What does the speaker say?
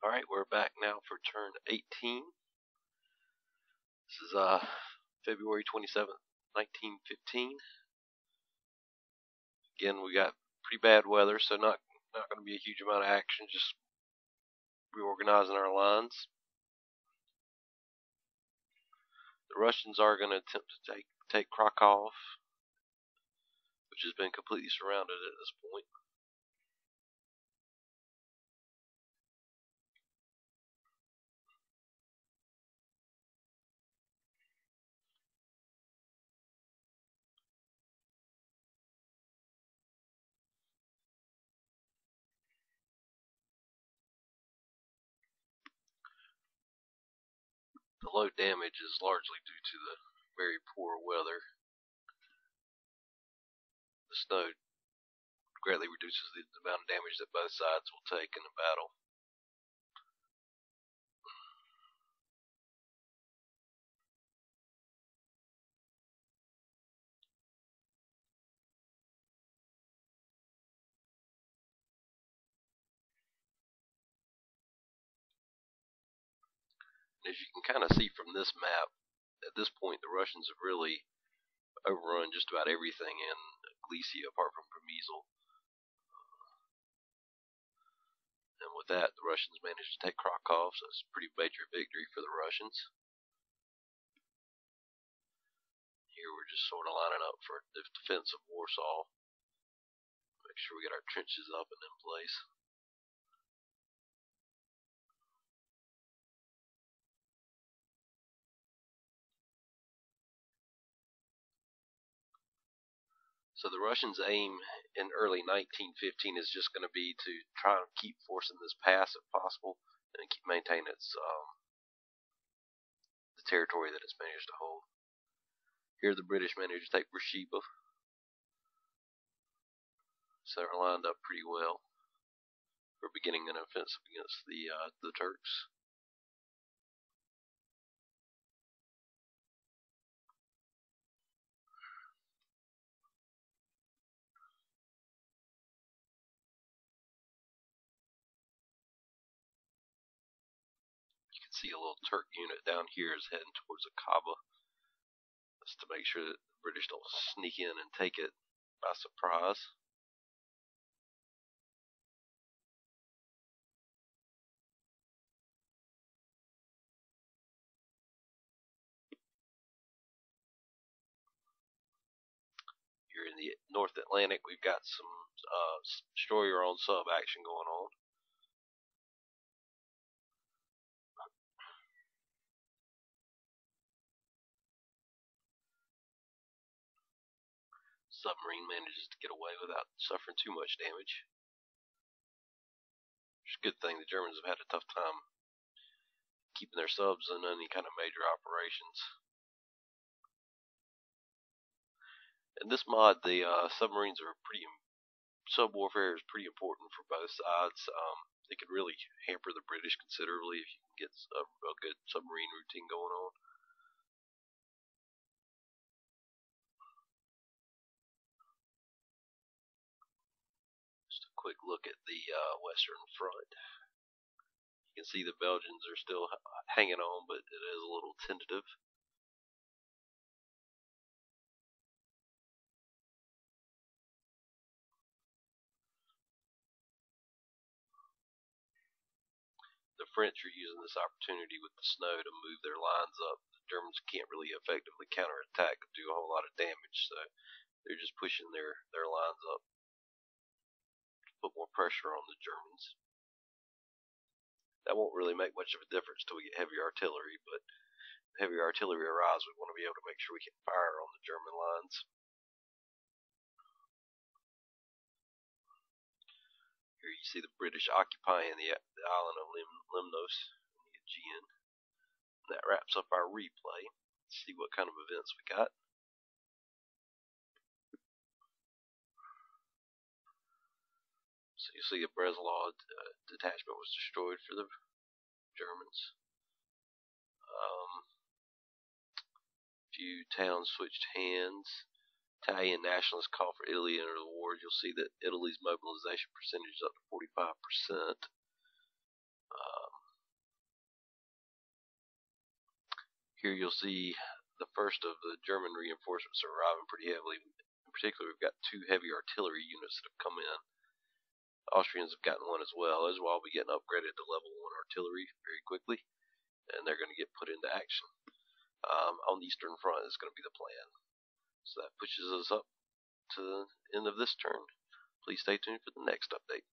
Alright, we're back now for turn 18. This is February 27th, 1915. Again, we got pretty bad weather, so not going to be a huge amount of action, just reorganizing our lines. The Russians are going to attempt to take Krakow, which has been completely surrounded at this point. The low damage is largely due to the very poor weather. The snow greatly reduces the amount of damage that both sides will take in a battle. As you can kind of see from this map, at this point the Russians have really overrun just about everything in Galicia apart from Przemysl. And with that, the Russians managed to take Krakow, so it's a pretty major victory for the Russians. Here we're just sort of lining up for the defense of Warsaw. Make sure we get our trenches up and in place. So the Russians' aim in early 1915 is just going to be to try and keep forcing this pass if possible, and keep maintaining its the territory that it's managed to hold. Here the British managed to take Beersheba, so they're lined up pretty well for beginning an offensive against the Turks. See a little Turk unit down here is heading towards Akaba. That's to make sure that the British don't sneak in and take it by surprise. Here in the North Atlantic, we've got some destroyer on sub action going on. Submarine manages to get away without suffering too much damage. It's a good thing the Germans have had a tough time keeping their subs in any kind of major operations. In this mod, the submarines are sub warfare is pretty important for both sides. It could really hamper the British considerably if you can get a good submarine routine going on. Just a quick look at the Western Front. You can see the Belgians are still hanging on, but it is a little tentative. The French are using this opportunity with the snow to move their lines up. The Germans can't really effectively counterattack and do a whole lot of damage, so they're just pushing their lines up to put more pressure on the Germans. That won't really make much of a difference till we get heavy artillery, but if heavy artillery arrives, we want to be able to make sure we can fire on the German lines. Here you see the British occupying the island of Lemnos in the Aegean. And that wraps up our replay. Let's see what kind of events we got. So you see a Breslau detachment was destroyed for the Germans. Few towns switched hands. Italian nationalists call for Italy to enter the war. You'll see that Italy's mobilization percentage is up to 45%. Here you'll see the first of the German reinforcements are arriving pretty heavily. In particular, we've got 2 heavy artillery units that have come in. Austrians have gotten one as well. Those will all be getting upgraded to level 1 artillery very quickly, and they're going to get put into action. On the Eastern Front is going to be the plan. So that pushes us up to the end of this turn. Please stay tuned for the next update.